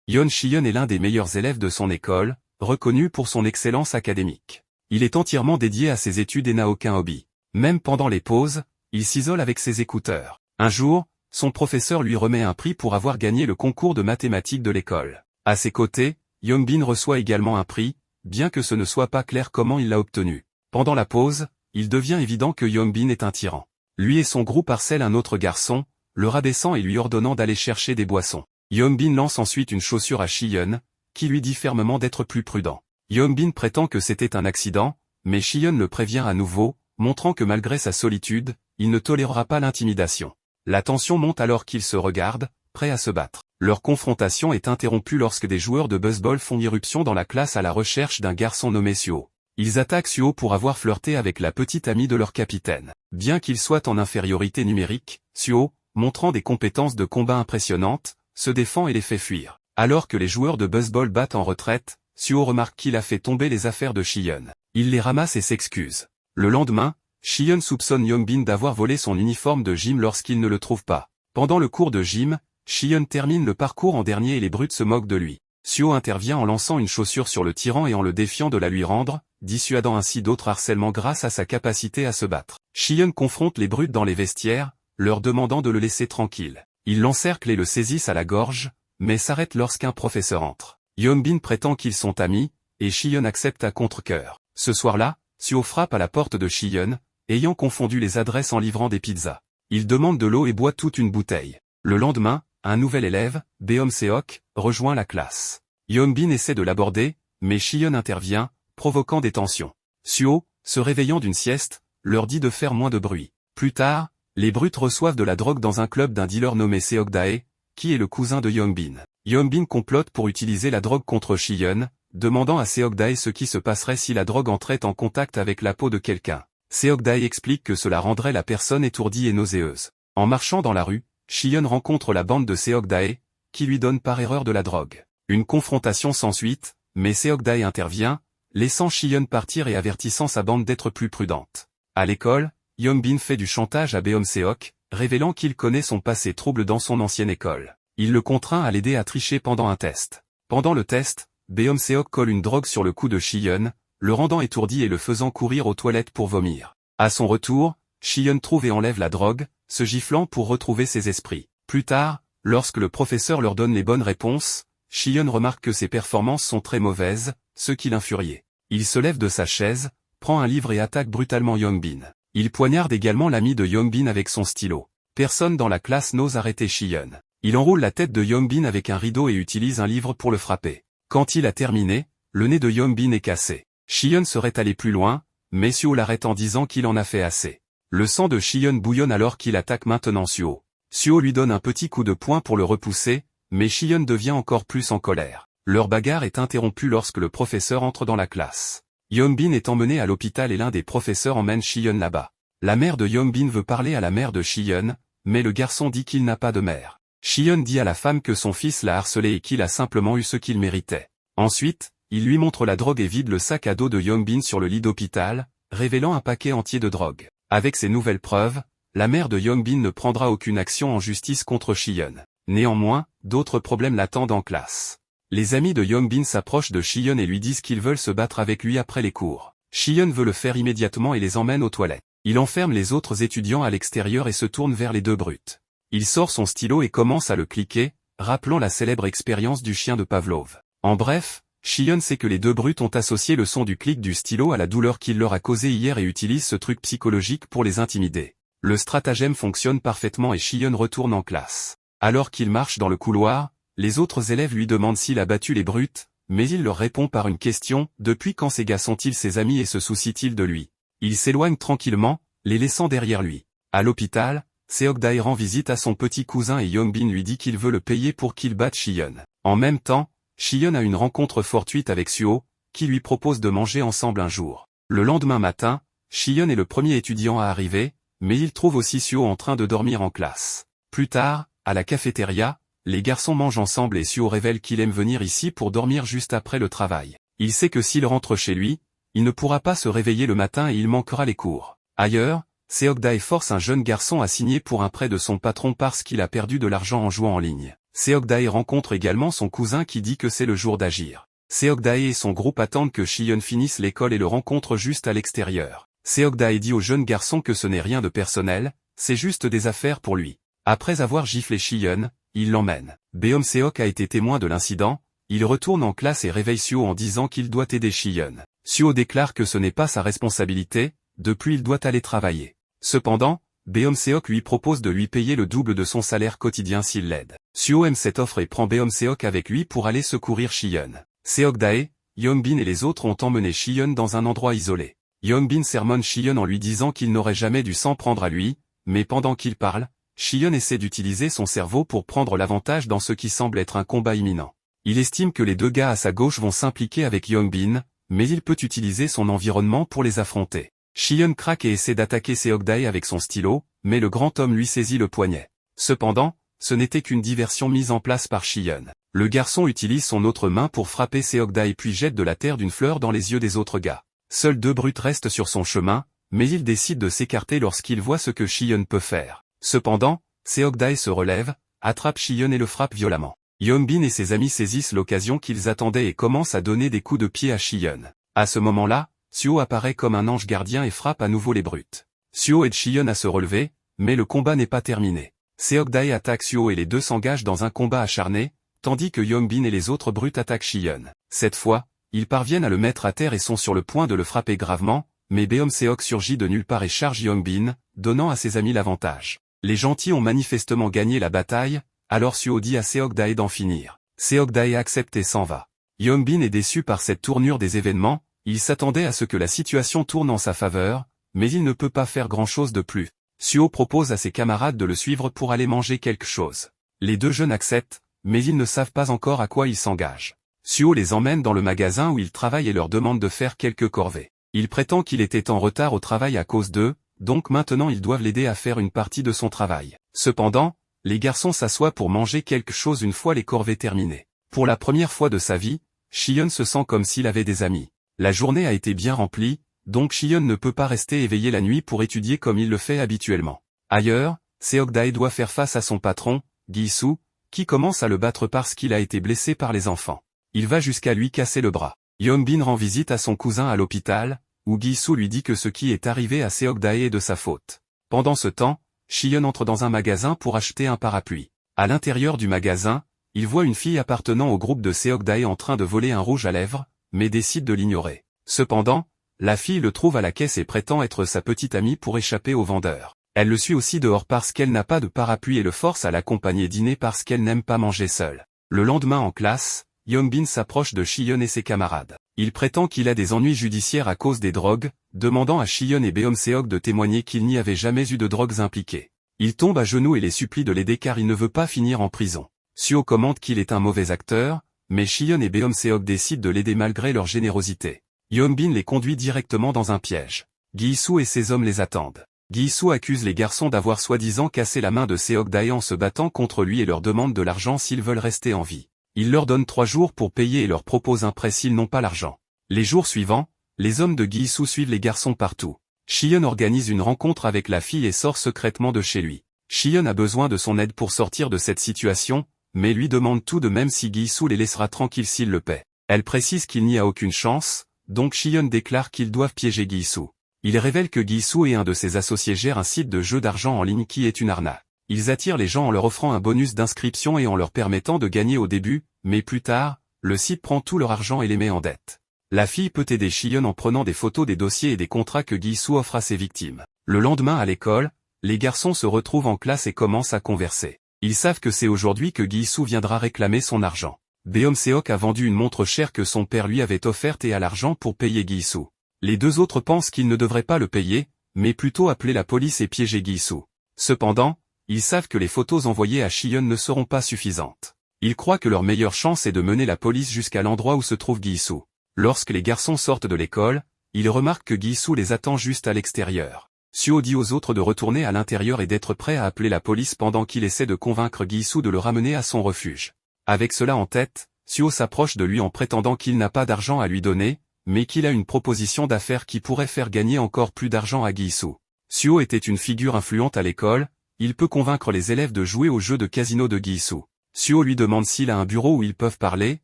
Yeon Shihyun est l'un des meilleurs élèves de son école, reconnu pour son excellence académique. Il est entièrement dédié à ses études et n'a aucun hobby. Même pendant les pauses, il s'isole avec ses écouteurs. Un jour, son professeur lui remet un prix pour avoir gagné le concours de mathématiques de l'école. À ses côtés, Hyunbin reçoit également un prix, bien que ce ne soit pas clair comment il l'a obtenu. Pendant la pause, il devient évident que Hyunbin est un tyran. Lui et son groupe harcèlent un autre garçon, le rabaissant et lui ordonnant d'aller chercher des boissons. Hyunbin lance ensuite une chaussure à Shihyun, qui lui dit fermement d'être plus prudent. Hyunbin prétend que c'était un accident, mais Shihyun le prévient à nouveau, montrant que malgré sa solitude, il ne tolérera pas l'intimidation. La tension monte alors qu'ils se regardent, prêts à se battre. Leur confrontation est interrompue lorsque des joueurs de baseball font irruption dans la classe à la recherche d'un garçon nommé Suho. Ils attaquent Suho pour avoir flirté avec la petite amie de leur capitaine. Bien qu'il soit en infériorité numérique, Suho, montrant des compétences de combat impressionnantes, se défend et les fait fuir. Alors que les joueurs de baseball battent en retraite, Suho remarque qu'il a fait tomber les affaires de Shihyun. Il les ramasse et s'excuse. Le lendemain, Shihyun soupçonne Hyunbin d'avoir volé son uniforme de gym lorsqu'il ne le trouve pas. Pendant le cours de gym, Shihyun termine le parcours en dernier et les brutes se moquent de lui. Suho intervient en lançant une chaussure sur le tyran et en le défiant de la lui rendre, dissuadant ainsi d'autres harcèlements grâce à sa capacité à se battre. Shihyun confronte les brutes dans les vestiaires, leur demandant de le laisser tranquille. Ils l'encerclent et le saisissent à la gorge, mais s'arrêtent lorsqu'un professeur entre. Hyunbin prétend qu'ils sont amis, et Shihyun accepte à contre-cœur. Ce soir-là, Suho frappe à la porte de Shihyun, ayant confondu les adresses en livrant des pizzas. Il demande de l'eau et boit toute une bouteille. Le lendemain, un nouvel élève, Beom-seok, rejoint la classe. Hyunbin essaie de l'aborder, mais Shihyun intervient, provoquant des tensions. Suho, se réveillant d'une sieste, leur dit de faire moins de bruit. Plus tard, les brutes reçoivent de la drogue dans un club d'un dealer nommé Seok-dae, qui est le cousin de Hyunbin. Hyunbin complote pour utiliser la drogue contre Shihyun, demandant à Seok-dae ce qui se passerait si la drogue entrait en contact avec la peau de quelqu'un. Seok-dae explique que cela rendrait la personne étourdie et nauséeuse. En marchant dans la rue, Shihyun rencontre la bande de Seok-dae, qui lui donne par erreur de la drogue. Une confrontation s'ensuit, mais Seok-dae intervient, laissant Shihyun partir et avertissant sa bande d'être plus prudente. À l'école, Hyunbin fait du chantage à Beom-seok, révélant qu'il connaît son passé trouble dans son ancienne école. Il le contraint à l'aider à tricher pendant un test. Pendant le test, Beom-seok colle une drogue sur le cou de Shihyun, le rendant étourdi et le faisant courir aux toilettes pour vomir. À son retour, Shihyun trouve et enlève la drogue, se giflant pour retrouver ses esprits. Plus tard, lorsque le professeur leur donne les bonnes réponses, Shihyun remarque que ses performances sont très mauvaises, ce qui l'infurie. Il se lève de sa chaise, prend un livre et attaque brutalement Hyunbin. Il poignarde également l'ami de Hyunbin avec son stylo. Personne dans la classe n'ose arrêter Shihyun. Il enroule la tête de Hyunbin avec un rideau et utilise un livre pour le frapper. Quand il a terminé, le nez de Hyunbin est cassé. Shihyun serait allé plus loin, mais Suho l'arrête en disant qu'il en a fait assez. Le sang de Shihyun bouillonne alors qu'il attaque maintenant Suho. Suho lui donne un petit coup de poing pour le repousser, mais Shihyun devient encore plus en colère. Leur bagarre est interrompue lorsque le professeur entre dans la classe. Hyunbin est emmené à l'hôpital et l'un des professeurs emmène Shihyun là-bas. La mère de Hyunbin veut parler à la mère de Shihyun, mais le garçon dit qu'il n'a pas de mère. Shihyun dit à la femme que son fils l'a harcelé et qu'il a simplement eu ce qu'il méritait. Ensuite, il lui montre la drogue et vide le sac à dos de Hyunbin sur le lit d'hôpital, révélant un paquet entier de drogue. Avec ces nouvelles preuves, la mère de Hyunbin ne prendra aucune action en justice contre Shihyun. Néanmoins, d'autres problèmes l'attendent en classe. Les amis de Hyunbin s'approchent de Shihyun et lui disent qu'ils veulent se battre avec lui après les cours. Shihyun veut le faire immédiatement et les emmène aux toilettes. Il enferme les autres étudiants à l'extérieur et se tourne vers les deux brutes. Il sort son stylo et commence à le cliquer, rappelant la célèbre expérience du chien de Pavlov. En bref, Shihyun sait que les deux brutes ont associé le son du clic du stylo à la douleur qu'il leur a causée hier et utilise ce truc psychologique pour les intimider. Le stratagème fonctionne parfaitement et Shihyun retourne en classe. Alors qu'il marche dans le couloir, les autres élèves lui demandent s'il a battu les brutes, mais il leur répond par une question, depuis quand ces gars sont-ils ses amis et se soucient-ils de lui? Il s'éloigne tranquillement, les laissant derrière lui. À l'hôpital, Seok-dae rend visite à son petit cousin et Hyunbin lui dit qu'il veut le payer pour qu'il batte Shihyun. En même temps, Shihyun a une rencontre fortuite avec Suho, qui lui propose de manger ensemble un jour. Le lendemain matin, Shihyun est le premier étudiant à arriver, mais il trouve aussi Suho en train de dormir en classe. Plus tard, à la cafétéria, les garçons mangent ensemble et Suho révèle qu'il aime venir ici pour dormir juste après le travail. Il sait que s'il rentre chez lui, il ne pourra pas se réveiller le matin et il manquera les cours. Ailleurs, Seok-dae force un jeune garçon à signer pour un prêt de son patron parce qu'il a perdu de l'argent en jouant en ligne. Seokdae rencontre également son cousin qui dit que c'est le jour d'agir. Seokdae et son groupe attendent que Shion finisse l'école et le rencontrent juste à l'extérieur. Seokdae dit au jeune garçon que ce n'est rien de personnel, c'est juste des affaires pour lui. Après avoir giflé Shion, il l'emmène. Beom-seok a été témoin de l'incident, il retourne en classe et réveille Suho en disant qu'il doit aider Shion. Suho déclare que ce n'est pas sa responsabilité, depuis il doit aller travailler. Cependant, Beom-seok lui propose de lui payer le double de son salaire quotidien s'il l'aide. Suho aime cette offre et prend Beom-seok avec lui pour aller secourir Shion. Seokdae, Yongbin et les autres ont emmené Shion dans un endroit isolé. Yongbin sermonne Shion en lui disant qu'il n'aurait jamais dû s'en prendre à lui, mais pendant qu'il parle, Shion essaie d'utiliser son cerveau pour prendre l'avantage dans ce qui semble être un combat imminent. Il estime que les deux gars à sa gauche vont s'impliquer avec Yongbin, mais il peut utiliser son environnement pour les affronter. Shion craque et essaie d'attaquer Seokdae avec son stylo, mais le grand homme lui saisit le poignet. Cependant, ce n'était qu'une diversion mise en place par Shion. Le garçon utilise son autre main pour frapper Seokdae puis jette de la terre d'une fleur dans les yeux des autres gars. Seuls deux brutes restent sur son chemin, mais il décide de s'écarter lorsqu'il voit ce que Shion peut faire. Cependant, Seokdae se relève, attrape Shion et le frappe violemment. Yongbin et ses amis saisissent l'occasion qu'ils attendaient et commencent à donner des coups de pied à Shion. À ce moment-là, Suho apparaît comme un ange gardien et frappe à nouveau les brutes. Suho aide Shion à se relever, mais le combat n'est pas terminé. Seokdae attaque Suho et les deux s'engagent dans un combat acharné, tandis que Yongbin et les autres brutes attaquent Shion. Cette fois, ils parviennent à le mettre à terre et sont sur le point de le frapper gravement, mais Beom-seok surgit de nulle part et charge Yongbin, donnant à ses amis l'avantage. Les gentils ont manifestement gagné la bataille, alors Suho dit à Seokdae d'en finir. Seokdae accepte et s'en va. Yongbin est déçu par cette tournure des événements, il s'attendait à ce que la situation tourne en sa faveur, mais il ne peut pas faire grand-chose de plus. Suho propose à ses camarades de le suivre pour aller manger quelque chose. Les deux jeunes acceptent, mais ils ne savent pas encore à quoi ils s'engagent. Suho les emmène dans le magasin où ils travaillent et leur demande de faire quelques corvées. Il prétend qu'il était en retard au travail à cause d'eux, donc maintenant ils doivent l'aider à faire une partie de son travail. Cependant, les garçons s'assoient pour manger quelque chose une fois les corvées terminées. Pour la première fois de sa vie, Shion se sent comme s'il avait des amis. La journée a été bien remplie, donc Shion ne peut pas rester éveillé la nuit pour étudier comme il le fait habituellement. Ailleurs, Seokdae doit faire face à son patron, Gi-soo, qui commence à le battre parce qu'il a été blessé par les enfants. Il va jusqu'à lui casser le bras. Yongbin rend visite à son cousin à l'hôpital, où Gi-soo lui dit que ce qui est arrivé à Seokdae est de sa faute. Pendant ce temps, Shion entre dans un magasin pour acheter un parapluie. À l'intérieur du magasin, il voit une fille appartenant au groupe de Seokdae en train de voler un rouge à lèvres, mais décide de l'ignorer. Cependant, la fille le trouve à la caisse et prétend être sa petite amie pour échapper au vendeur. Elle le suit aussi dehors parce qu'elle n'a pas de parapluie et le force à l'accompagner dîner parce qu'elle n'aime pas manger seule. Le lendemain en classe, Yongbin s'approche de Shion et ses camarades. Il prétend qu'il a des ennuis judiciaires à cause des drogues, demandant à Shion et Beom-seok de témoigner qu'il n'y avait jamais eu de drogues impliquées. Il tombe à genoux et les supplie de l'aider car il ne veut pas finir en prison. Suho commente qu'il est un mauvais acteur, mais Shion et Beom-seok décident de l'aider malgré leur générosité. Yongbin les conduit directement dans un piège. Gi-soo et ses hommes les attendent. Gi-soo accuse les garçons d'avoir soi-disant cassé la main de Seokdae en se battant contre lui et leur demande de l'argent s'ils veulent rester en vie. Il leur donne 3 jours pour payer et leur propose un prêt s'ils n'ont pas l'argent. Les jours suivants, les hommes de Gi-soo suivent les garçons partout. Shion organise une rencontre avec la fille et sort secrètement de chez lui. Shion a besoin de son aide pour sortir de cette situation, mais lui demande tout de même si Gi-soo les laissera tranquilles s'il le paie. Elle précise qu'il n'y a aucune chance, donc Shion déclare qu'ils doivent piéger Gi-soo. Il révèle que Gi-soo et un de ses associés gèrent un site de jeu d'argent en ligne qui est une arnaque. Ils attirent les gens en leur offrant un bonus d'inscription et en leur permettant de gagner au début, mais plus tard, le site prend tout leur argent et les met en dette. La fille peut aider Shion en prenant des photos des dossiers et des contrats que Gi-soo offre à ses victimes. Le lendemain à l'école, les garçons se retrouvent en classe et commencent à converser. Ils savent que c'est aujourd'hui que Gi-soo viendra réclamer son argent. Beom-seok a vendu une montre chère que son père lui avait offerte et a l'argent pour payer Gi-soo. Les deux autres pensent qu'ils ne devraient pas le payer, mais plutôt appeler la police et piéger Gi-soo. Cependant, ils savent que les photos envoyées à Shion ne seront pas suffisantes. Ils croient que leur meilleure chance est de mener la police jusqu'à l'endroit où se trouve Gi-soo. Lorsque les garçons sortent de l'école, ils remarquent que Gi-soo les attend juste à l'extérieur. Suho dit aux autres de retourner à l'intérieur et d'être prêts à appeler la police pendant qu'il essaie de convaincre Gi-soo de le ramener à son refuge. Avec cela en tête, Suho s'approche de lui en prétendant qu'il n'a pas d'argent à lui donner, mais qu'il a une proposition d'affaires qui pourrait faire gagner encore plus d'argent à Gi-soo. Suho était une figure influente à l'école, il peut convaincre les élèves de jouer au jeu de casino de Gi-soo. Suho lui demande s'il a un bureau où ils peuvent parler,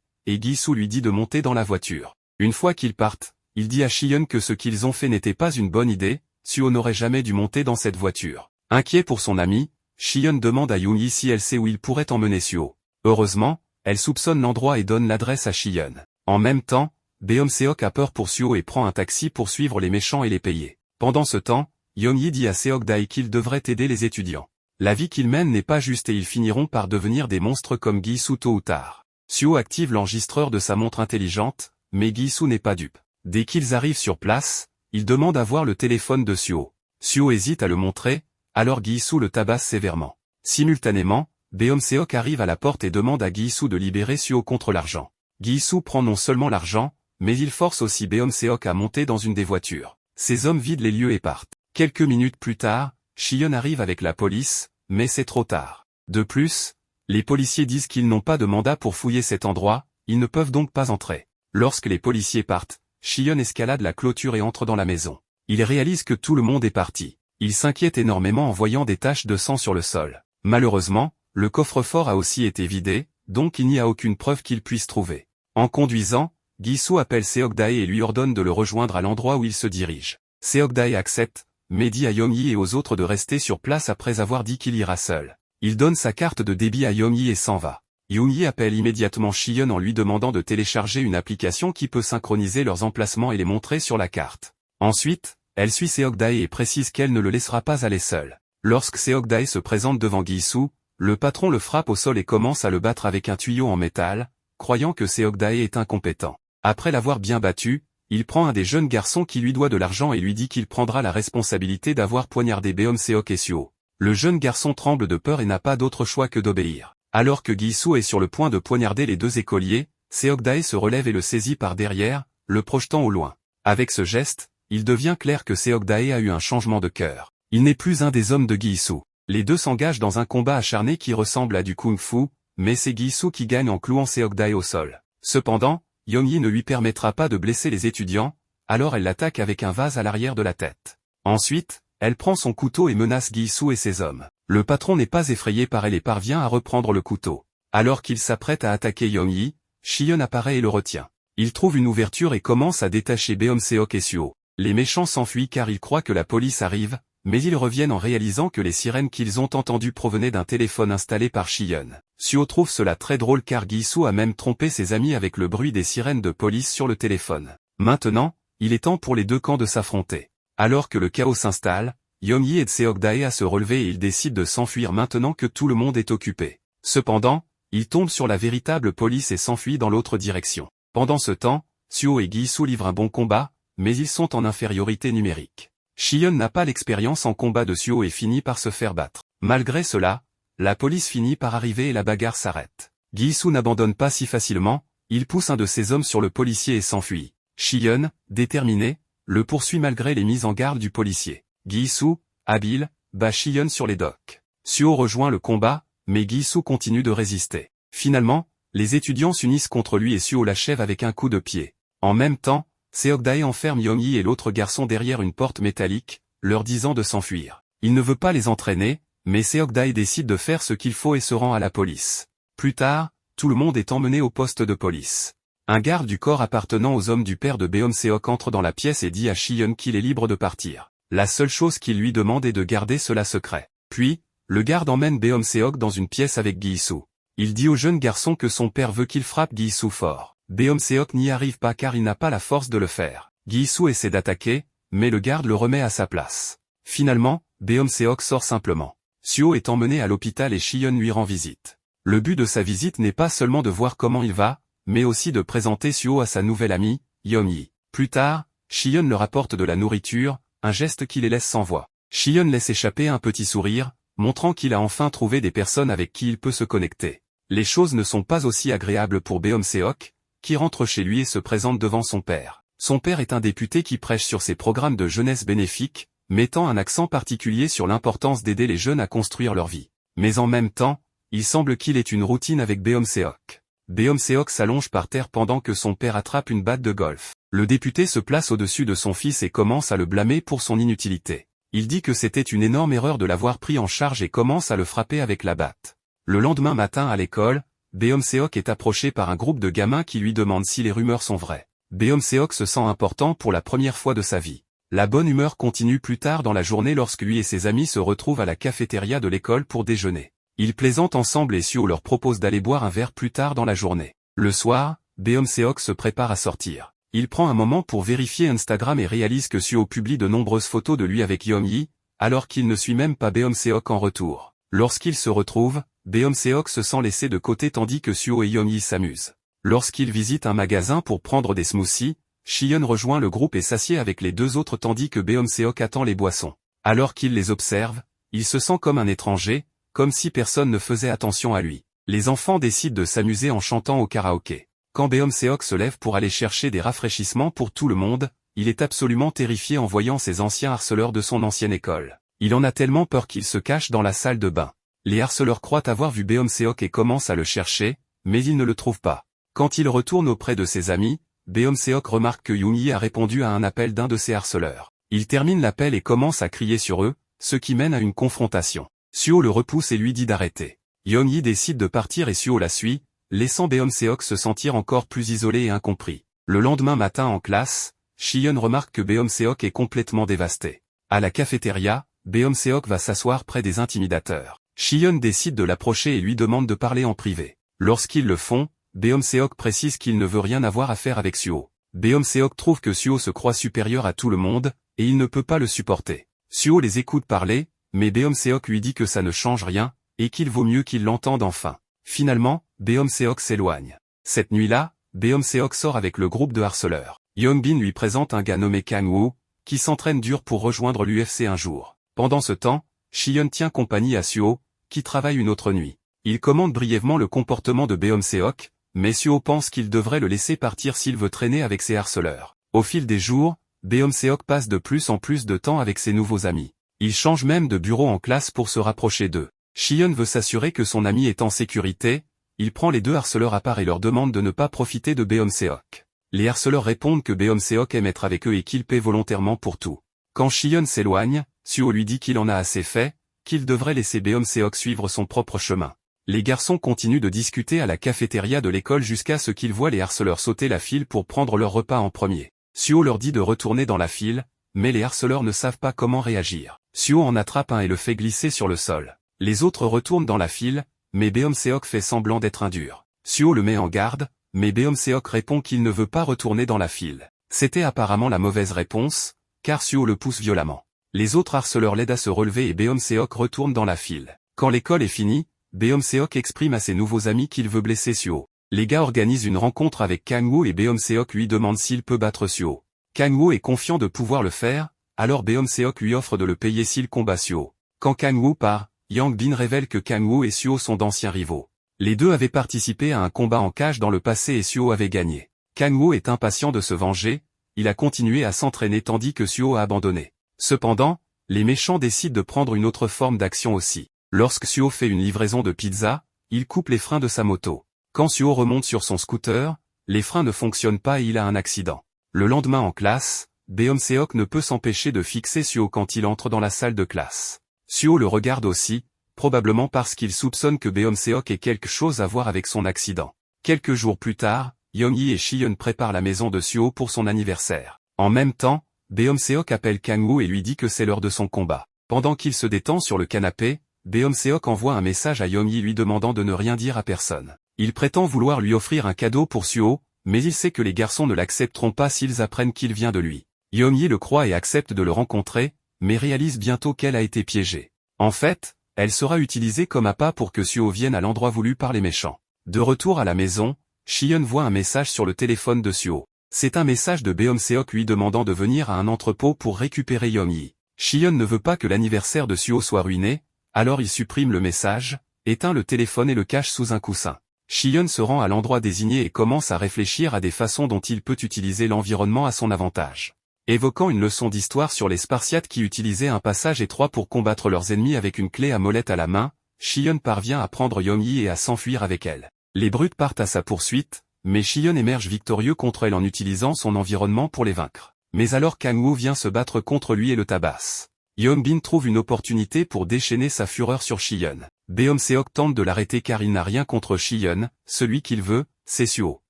et Gi-soo lui dit de monter dans la voiture. Une fois qu'ils partent, il dit à Shion que ce qu'ils ont fait n'était pas une bonne idée, Suho n'aurait jamais dû monter dans cette voiture. Inquiet pour son ami, Shion demande à Yoon-hee si elle sait où il pourrait emmener Suho. Heureusement, elle soupçonne l'endroit et donne l'adresse à Shion. En même temps, Beom-seok a peur pour Suho et prend un taxi pour suivre les méchants et les payer. Pendant ce temps, Yoon-hee dit à Seok-dae qu'il devrait aider les étudiants. La vie qu'ils mènent n'est pas juste et ils finiront par devenir des monstres comme Gi-soo tôt ou tard. Suho active l'enregistreur de sa montre intelligente, mais Gi-soo n'est pas dupe. Dès qu'ils arrivent sur place, il demande à voir le téléphone de Suho. Suho hésite à le montrer, alors Gi-soo le tabasse sévèrement. Simultanément, Beom-seok arrive à la porte et demande à Gi-soo de libérer Suho contre l'argent. Gi-soo prend non seulement l'argent, mais il force aussi Beom-seok à monter dans une des voitures. Ces hommes vident les lieux et partent. Quelques minutes plus tard, Shion arrive avec la police, mais c'est trop tard. De plus, les policiers disent qu'ils n'ont pas de mandat pour fouiller cet endroit, ils ne peuvent donc pas entrer. Lorsque les policiers partent, Shion escalade la clôture et entre dans la maison. Il réalise que tout le monde est parti. Il s'inquiète énormément en voyant des taches de sang sur le sol. Malheureusement, le coffre-fort a aussi été vidé, donc il n'y a aucune preuve qu'il puisse trouver. En conduisant, Gi-soo appelle Seok-dae et lui ordonne de le rejoindre à l'endroit où il se dirige. Seok-dae accepte, mais dit à Yoon-hee et aux autres de rester sur place après avoir dit qu'il ira seul. Il donne sa carte de débit à Yoon-hee et s'en va. Yoon-hee appelle immédiatement Shion en lui demandant de télécharger une application qui peut synchroniser leurs emplacements et les montrer sur la carte. Ensuite, elle suit Seok-dae et précise qu'elle ne le laissera pas aller seul. Lorsque Seok-dae se présente devant Gi-soo, le patron le frappe au sol et commence à le battre avec un tuyau en métal, croyant que Seok-dae est incompétent. Après l'avoir bien battu, il prend un des jeunes garçons qui lui doit de l'argent et lui dit qu'il prendra la responsabilité d'avoir poignardé Beom-seok et Suho. Le jeune garçon tremble de peur et n'a pas d'autre choix que d'obéir. Alors que Gi-soo est sur le point de poignarder les deux écoliers, Seok-dae se relève et le saisit par derrière, le projetant au loin. Avec ce geste, il devient clair que Seok-dae a eu un changement de cœur. Il n'est plus un des hommes de Gi-soo. Les deux s'engagent dans un combat acharné qui ressemble à du kung-fu, mais c'est Gi-soo qui gagne en clouant Seok-dae au sol. Cependant, Yoon-hee ne lui permettra pas de blesser les étudiants, alors elle l'attaque avec un vase à l'arrière de la tête. Ensuite, elle prend son couteau et menace Gi-soo et ses hommes. Le patron n'est pas effrayé par elle et parvient à reprendre le couteau. Alors qu'il s'apprête à attaquer Yoon-hee, Shion apparaît et le retient. Il trouve une ouverture et commence à détacher Beom-seok et Suho. Les méchants s'enfuient car ils croient que la police arrive, mais ils reviennent en réalisant que les sirènes qu'ils ont entendues provenaient d'un téléphone installé par Shion. Suho trouve cela très drôle car Gi-soo a même trompé ses amis avec le bruit des sirènes de police sur le téléphone. Maintenant, il est temps pour les deux camps de s'affronter. Alors que le chaos s'installe, Yoon-hee aide Seok-dae à se relever et il décide de s'enfuir maintenant que tout le monde est occupé. Cependant, il tombe sur la véritable police et s'enfuit dans l'autre direction. Pendant ce temps, Suho et Gi-soo livrent un bon combat, mais ils sont en infériorité numérique. Shion n'a pas l'expérience en combat de Suho et finit par se faire battre. Malgré cela, la police finit par arriver et la bagarre s'arrête. Gi-soo n'abandonne pas si facilement, il pousse un de ses hommes sur le policier et s'enfuit. Shion, déterminé, le poursuit malgré les mises en garde du policier. Gi-soo, habile, bat Shion sur les docks. Suho rejoint le combat, mais Gi-soo continue de résister. Finalement, les étudiants s'unissent contre lui et Suho l'achève avec un coup de pied. En même temps, Seok-dae enferme Yoon-hee et l'autre garçon derrière une porte métallique, leur disant de s'enfuir. Il ne veut pas les entraîner, mais Seok-dae décide de faire ce qu'il faut et se rend à la police. Plus tard, tout le monde est emmené au poste de police. Un garde du corps appartenant aux hommes du père de Beom-seok entre dans la pièce et dit à Shion qu'il est libre de partir. La seule chose qu'il lui demande est de garder cela secret. Puis, le garde emmène Beom-seok dans une pièce avec Gi-soo. Il dit au jeune garçon que son père veut qu'il frappe Gi-soo fort. Beom-seok n'y arrive pas car il n'a pas la force de le faire. Gi-soo essaie d'attaquer, mais le garde le remet à sa place. Finalement, Beom-seok sort simplement. Suho est emmené à l'hôpital et Shion lui rend visite. Le but de sa visite n'est pas seulement de voir comment il va, mais aussi de présenter Suho à sa nouvelle amie, Yoon-hee. Plus tard, Shion leur apporte de la nourriture, un geste qui les laisse sans voix. Shion laisse échapper un petit sourire, montrant qu'il a enfin trouvé des personnes avec qui il peut se connecter. Les choses ne sont pas aussi agréables pour Beom-seok, qui rentre chez lui et se présente devant son père. Son père est un député qui prêche sur ses programmes de jeunesse bénéfiques, mettant un accent particulier sur l'importance d'aider les jeunes à construire leur vie. Mais en même temps, il semble qu'il ait une routine avec Beom-seok. Beom-seok s'allonge par terre pendant que son père attrape une batte de golf. Le député se place au-dessus de son fils et commence à le blâmer pour son inutilité. Il dit que c'était une énorme erreur de l'avoir pris en charge et commence à le frapper avec la batte. Le lendemain matin à l'école, Beom-seok est approché par un groupe de gamins qui lui demandent si les rumeurs sont vraies. Beom-seok se sent important pour la première fois de sa vie. La bonne humeur continue plus tard dans la journée lorsque lui et ses amis se retrouvent à la cafétéria de l'école pour déjeuner. Ils plaisantent ensemble et Suho leur propose d'aller boire un verre plus tard dans la journée. Le soir, Beom-seok se prépare à sortir. Il prend un moment pour vérifier Instagram et réalise que Suho publie de nombreuses photos de lui avec Yeon-hee, alors qu'il ne suit même pas Beom-seok en retour. Lorsqu'ils se retrouvent, Beom-seok se sent laissé de côté tandis que Suho et Yeon-hee s'amusent. Lorsqu'ils visitent un magasin pour prendre des smoothies, Shion rejoint le groupe et s'assied avec les deux autres tandis que Beom-seok attend les boissons. Alors qu'il les observe, il se sent comme un étranger, comme si personne ne faisait attention à lui. Les enfants décident de s'amuser en chantant au karaoké. Quand Beom-seok se lève pour aller chercher des rafraîchissements pour tout le monde, il est absolument terrifié en voyant ses anciens harceleurs de son ancienne école. Il en a tellement peur qu'il se cache dans la salle de bain. Les harceleurs croient avoir vu Beom-seok et commencent à le chercher, mais ils ne le trouvent pas. Quand il retourne auprès de ses amis, Beom-seok remarque que Yoon-hee a répondu à un appel d'un de ses harceleurs. Il termine l'appel et commence à crier sur eux, ce qui mène à une confrontation. Suho le repousse et lui dit d'arrêter. Yoon-hee décide de partir et Suho la suit, laissant Beom-seok se sentir encore plus isolé et incompris. Le lendemain matin en classe, Shion remarque que Beom-seok est complètement dévasté. À la cafétéria, Beom-seok va s'asseoir près des intimidateurs. Shion décide de l'approcher et lui demande de parler en privé. Lorsqu'ils le font, Beom-seok précise qu'il ne veut rien avoir à faire avec Suho. Beom-seok trouve que Suho se croit supérieur à tout le monde, et il ne peut pas le supporter. Suho les écoute parler, mais Beom-seok lui dit que ça ne change rien, et qu'il vaut mieux qu'il l'entende enfin. Finalement, Beom-seok s'éloigne. Cette nuit-là, Beom-seok sort avec le groupe de harceleurs. Yeongbin lui présente un gars nommé Kang-woo, qui s'entraîne dur pour rejoindre l'UFC un jour. Pendant ce temps, Shion tient compagnie à Suho, qui travaille une autre nuit. Il commente brièvement le comportement de Beom-seok, mais Suho pense qu'il devrait le laisser partir s'il veut traîner avec ses harceleurs. Au fil des jours, Beom-seok passe de plus en plus de temps avec ses nouveaux amis. Il change même de bureau en classe pour se rapprocher d'eux. Shion veut s'assurer que son ami est en sécurité, il prend les deux harceleurs à part et leur demande de ne pas profiter de Beom-seok. Les harceleurs répondent que Beom-seok aime être avec eux et qu'il paie volontairement pour tout. Quand Shion s'éloigne, Suho lui dit qu'il en a assez fait, qu'il devrait laisser Beom-seok suivre son propre chemin. Les garçons continuent de discuter à la cafétéria de l'école jusqu'à ce qu'ils voient les harceleurs sauter la file pour prendre leur repas en premier. Suho leur dit de retourner dans la file, mais les harceleurs ne savent pas comment réagir. Suho en attrape un et le fait glisser sur le sol. Les autres retournent dans la file, mais Beom-seok fait semblant d'être un dur. Suho le met en garde, mais Beom-seok répond qu'il ne veut pas retourner dans la file. C'était apparemment la mauvaise réponse, car Suho le pousse violemment. Les autres harceleurs l'aident à se relever et Beom-seok retourne dans la file. Quand l'école est finie, Beom-seok exprime à ses nouveaux amis qu'il veut blesser Suho. Les gars organisent une rencontre avec Kang-woo et Beom-seok lui demande s'il peut battre Suho. Kang-woo est confiant de pouvoir le faire, alors Beom-seok lui offre de le payer s'il combat Suho. Quand Kang-woo part, Yang-bin révèle que Kang-woo et Suho sont d'anciens rivaux. Les deux avaient participé à un combat en cage dans le passé et Suho avait gagné. Kang-woo est impatient de se venger, il a continué à s'entraîner tandis que Suho a abandonné. Cependant, les méchants décident de prendre une autre forme d'action aussi. Lorsque Suho fait une livraison de pizza, il coupe les freins de sa moto. Quand Suho remonte sur son scooter, les freins ne fonctionnent pas et il a un accident. Le lendemain en classe, Beom-seok ne peut s'empêcher de fixer Suho quand il entre dans la salle de classe. Suho le regarde aussi, probablement parce qu'il soupçonne que Beom-seok ait quelque chose à voir avec son accident. Quelques jours plus tard, Yeon-hee et Shion préparent la maison de Suho pour son anniversaire. En même temps, Beom-seok appelle Kang-woo et lui dit que c'est l'heure de son combat. Pendant qu'il se détend sur le canapé, Beom-seok envoie un message à Yeon-hee lui demandant de ne rien dire à personne. Il prétend vouloir lui offrir un cadeau pour Suho, mais il sait que les garçons ne l'accepteront pas s'ils apprennent qu'il vient de lui. Yeon-hee le croit et accepte de le rencontrer, mais réalise bientôt qu'elle a été piégée. En fait, elle sera utilisée comme appât pour que Suho vienne à l'endroit voulu par les méchants. De retour à la maison, Shion voit un message sur le téléphone de Suho. C'est un message de Beom-seok lui demandant de venir à un entrepôt pour récupérer Yeon-hee. Shion ne veut pas que l'anniversaire de Suho soit ruiné, alors il supprime le message, éteint le téléphone et le cache sous un coussin. Shion se rend à l'endroit désigné et commence à réfléchir à des façons dont il peut utiliser l'environnement à son avantage. Évoquant une leçon d'histoire sur les Spartiates qui utilisaient un passage étroit pour combattre leurs ennemis avec une clé à molette à la main, Shion parvient à prendre Yeon-hee et à s'enfuir avec elle. Les brutes partent à sa poursuite, mais Shion émerge victorieux contre elle en utilisant son environnement pour les vaincre. Mais alors Kang-woo vient se battre contre lui et le tabasse. Yeon-bin trouve une opportunité pour déchaîner sa fureur sur Shiyeon. Beom-seok tente de l'arrêter car il n'a rien contre Shiyeon, celui qu'il veut, c'est Suho.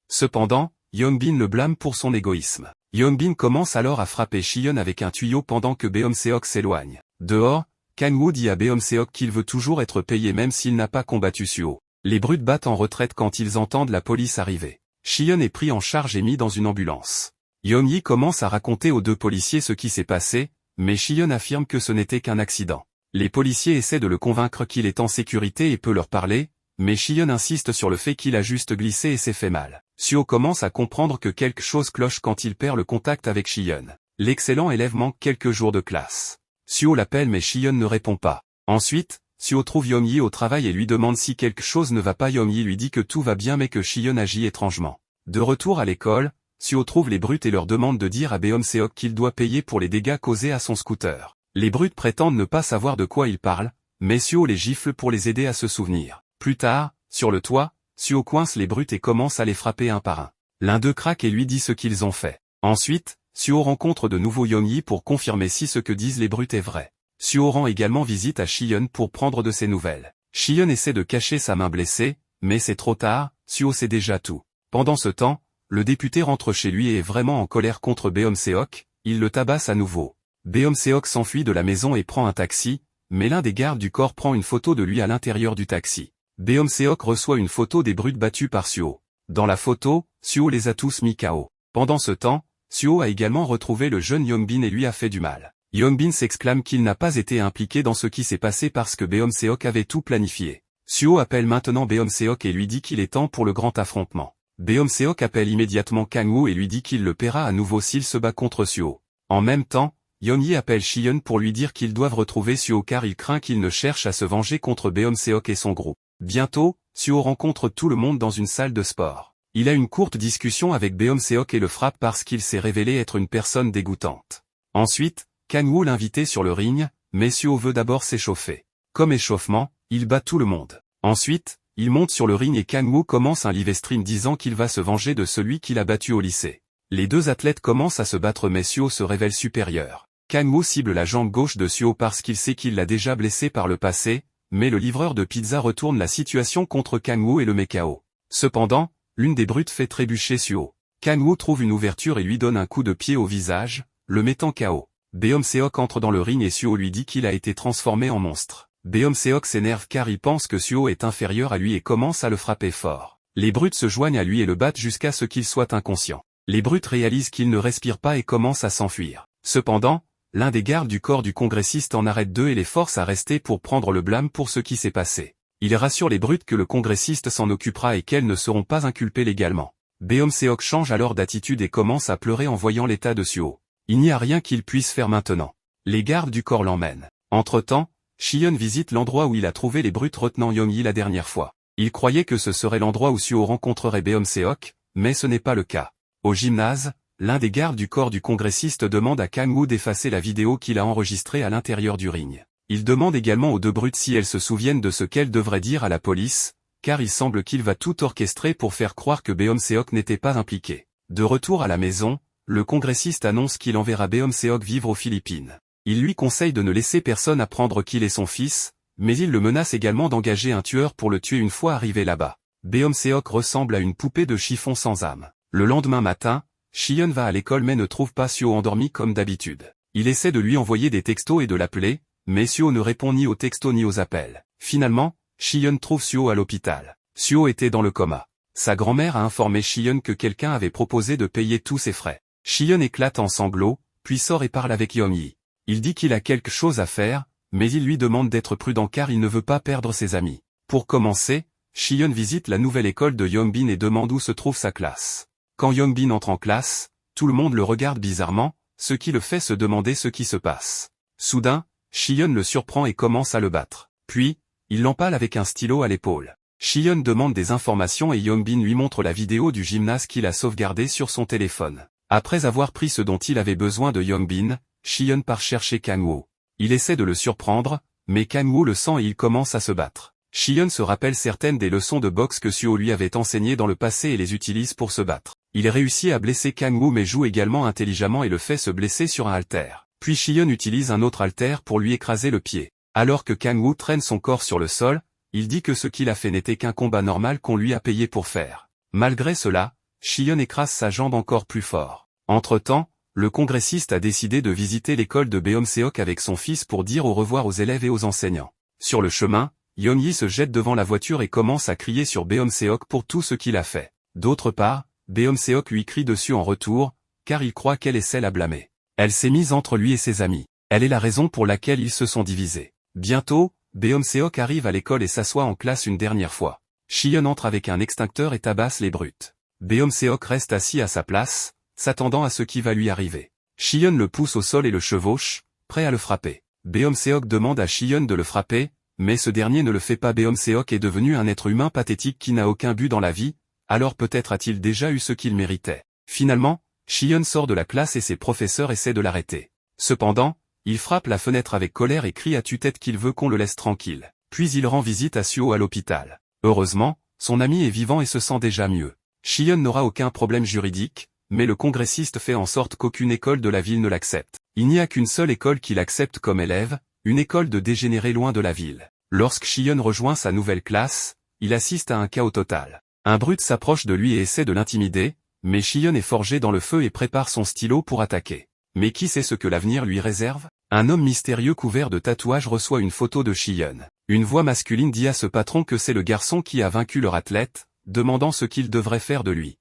Cependant, Yeon-bin le blâme pour son égoïsme. Yeon-bin commence alors à frapper Shiyeon avec un tuyau pendant que Beom-seok s'éloigne. Dehors, Kang-woo dit à Beom-seok qu'il veut toujours être payé même s'il n'a pas combattu Suho. Les brutes battent en retraite quand ils entendent la police arriver. Shiyeon est pris en charge et mis dans une ambulance. Yeon-yi commence à raconter aux deux policiers ce qui s'est passé, mais Shiyeon affirme que ce n'était qu'un accident. Les policiers essaient de le convaincre qu'il est en sécurité et peut leur parler, mais Shiyeon insiste sur le fait qu'il a juste glissé et s'est fait mal. Suho commence à comprendre que quelque chose cloche quand il perd le contact avec Shiyeon. L'excellent élève manque quelques jours de classe. Suho l'appelle mais Shiyeon ne répond pas. Ensuite, Suho trouve Yeon-yi au travail et lui demande si quelque chose ne va pas. Yeon-yi lui dit que tout va bien mais que Shiyeon agit étrangement. De retour à l'école, Suho trouve les brutes et leur demande de dire à Beom-seok qu'il doit payer pour les dégâts causés à son scooter. Les brutes prétendent ne pas savoir de quoi ils parlent, mais Suho les gifle pour les aider à se souvenir. Plus tard, sur le toit, Suho coince les brutes et commence à les frapper un par un. L'un d'eux craque et lui dit ce qu'ils ont fait. Ensuite, Suho rencontre de nouveau Yeon-yi pour confirmer si ce que disent les brutes est vrai. Suho rend également visite à Shiyeon pour prendre de ses nouvelles. Shiyeon essaie de cacher sa main blessée, mais c'est trop tard, Suho sait déjà tout. Pendant ce temps, le député rentre chez lui et est vraiment en colère contre Beom-seok, il le tabasse à nouveau. Beom-seok s'enfuit de la maison et prend un taxi, mais l'un des gardes du corps prend une photo de lui à l'intérieur du taxi. Beom-seok reçoit une photo des brutes battues par Suho. Dans la photo, Suho les a tous mis KO. Pendant ce temps, Suho a également retrouvé le jeune Yeon-bin et lui a fait du mal. Yeon-bin s'exclame qu'il n'a pas été impliqué dans ce qui s'est passé parce que Beom-seok avait tout planifié. Suho appelle maintenant Beom-seok et lui dit qu'il est temps pour le grand affrontement. Beom-seok appelle immédiatement Kang-woo et lui dit qu'il le paiera à nouveau s'il se bat contre Suho. En même temps, Yeon-yi appelle Shiyeon pour lui dire qu'ils doivent retrouver Suho car il craint qu'il ne cherche à se venger contre Beom-seok et son groupe. Bientôt, Suho rencontre tout le monde dans une salle de sport. Il a une courte discussion avec Beom-seok et le frappe parce qu'il s'est révélé être une personne dégoûtante. Ensuite, Kang-woo l'invite sur le ring, mais Suho veut d'abord s'échauffer. Comme échauffement, il bat tout le monde. Ensuite, il monte sur le ring et Kang-woo commence un live stream disant qu'il va se venger de celui qu'il a battu au lycée. Les deux athlètes commencent à se battre mais Suho se révèle supérieur. Kang-woo cible la jambe gauche de Suho parce qu'il sait qu'il l'a déjà blessé par le passé, mais le livreur de pizza retourne la situation contre Kang-woo et le met KO. Cependant, l'une des brutes fait trébucher Suho. Kang-woo trouve une ouverture et lui donne un coup de pied au visage, le mettant KO. Beom-seok entre dans le ring et Suho lui dit qu'il a été transformé en monstre. Beom-seok s'énerve car il pense que Suho est inférieur à lui et commence à le frapper fort. Les brutes se joignent à lui et le battent jusqu'à ce qu'il soit inconscient. Les brutes réalisent qu'il ne respire pas et commencent à s'enfuir. Cependant, l'un des gardes du corps du congressiste en arrête deux et les force à rester pour prendre le blâme pour ce qui s'est passé. Il rassure les brutes que le congressiste s'en occupera et qu'elles ne seront pas inculpées légalement. Beom-seok change alors d'attitude et commence à pleurer en voyant l'état de Suho. Il n'y a rien qu'il puisse faire maintenant. Les gardes du corps l'emmènent. Entre-temps, Shiyeon visite l'endroit où il a trouvé les brutes retenant Yeon-yi la dernière fois. Il croyait que ce serait l'endroit où Suho rencontrerait Beom-seok, mais ce n'est pas le cas. Au gymnase, l'un des gardes du corps du congressiste demande à Kang-woo d'effacer la vidéo qu'il a enregistrée à l'intérieur du ring. Il demande également aux deux brutes si elles se souviennent de ce qu'elles devraient dire à la police, car il semble qu'il va tout orchestrer pour faire croire que Beom-seok n'était pas impliqué. De retour à la maison, le congressiste annonce qu'il enverra Beom-seok vivre aux Philippines. Il lui conseille de ne laisser personne apprendre qu'il est son fils, mais il le menace également d'engager un tueur pour le tuer une fois arrivé là-bas. Beom-seok ressemble à une poupée de chiffon sans âme. Le lendemain matin, Shiyeon va à l'école mais ne trouve pas Suho endormi comme d'habitude. Il essaie de lui envoyer des textos et de l'appeler, mais Suho ne répond ni aux textos ni aux appels. Finalement, Shiyeon trouve Suho à l'hôpital. Suho était dans le coma. Sa grand-mère a informé Shiyeon que quelqu'un avait proposé de payer tous ses frais. Shiyeon éclate en sanglots, puis sort et parle avec Yeon-yi. Il dit qu'il a quelque chose à faire, mais il lui demande d'être prudent car il ne veut pas perdre ses amis. Pour commencer, Shiyeon visite la nouvelle école de Yeon-bin et demande où se trouve sa classe. Quand Yeon-bin entre en classe, tout le monde le regarde bizarrement, ce qui le fait se demander ce qui se passe. Soudain, Shiyeon le surprend et commence à le battre. Puis, il l'empale avec un stylo à l'épaule. Shiyeon demande des informations et Yeon-bin lui montre la vidéo du gymnase qu'il a sauvegardée sur son téléphone. Après avoir pris ce dont il avait besoin de Yeon-bin, Shiyeon part chercher Kang-woo. Il essaie de le surprendre, mais Kang-woo le sent et il commence à se battre. Shiyeon se rappelle certaines des leçons de boxe que Suho lui avait enseignées dans le passé et les utilise pour se battre. Il réussit à blesser Kang-woo mais joue également intelligemment et le fait se blesser sur un haltère. Puis Shion utilise un autre halter pour lui écraser le pied. Alors que Kang-woo traîne son corps sur le sol, il dit que ce qu'il a fait n'était qu'un combat normal qu'on lui a payé pour faire. Malgré cela, Shion écrase sa jambe encore plus fort. Entre-temps, le congressiste a décidé de visiter l'école de Beomseok avec son fils pour dire au revoir aux élèves et aux enseignants. Sur le chemin, Yeon-hee se jette devant la voiture et commence à crier sur Beomseok pour tout ce qu'il a fait. D'autre part, Beomseok lui crie dessus en retour, car il croit qu'elle est celle à blâmer. Elle s'est mise entre lui et ses amis. Elle est la raison pour laquelle ils se sont divisés. Bientôt, Beomseok arrive à l'école et s'assoit en classe une dernière fois. Shion entre avec un extincteur et tabasse les brutes. Beomseok reste assis à sa place, s'attendant à ce qui va lui arriver. Shion le pousse au sol et le chevauche, prêt à le frapper. Beomseok demande à Shion de le frapper, mais ce dernier ne le fait pas. Beomseok est devenu un être humain pathétique qui n'a aucun but dans la vie, alors peut-être a-t-il déjà eu ce qu'il méritait. Finalement, Shion sort de la classe et ses professeurs essaient de l'arrêter. Cependant, il frappe la fenêtre avec colère et crie à tue-tête qu'il veut qu'on le laisse tranquille. Puis il rend visite à Suho à l'hôpital. Heureusement, son ami est vivant et se sent déjà mieux. Shion n'aura aucun problème juridique, mais le congressiste fait en sorte qu'aucune école de la ville ne l'accepte. Il n'y a qu'une seule école qui l'accepte comme élève, une école de dégénérés loin de la ville. Lorsque Shion rejoint sa nouvelle classe, il assiste à un chaos total. Un brute s'approche de lui et essaie de l'intimider, mais Shion est forgé dans le feu et prépare son stylo pour attaquer. Mais qui sait ce que l'avenir lui réserve? Un homme mystérieux couvert de tatouages reçoit une photo de Shion. Une voix masculine dit à ce patron que c'est le garçon qui a vaincu leur athlète, demandant ce qu'il devrait faire de lui.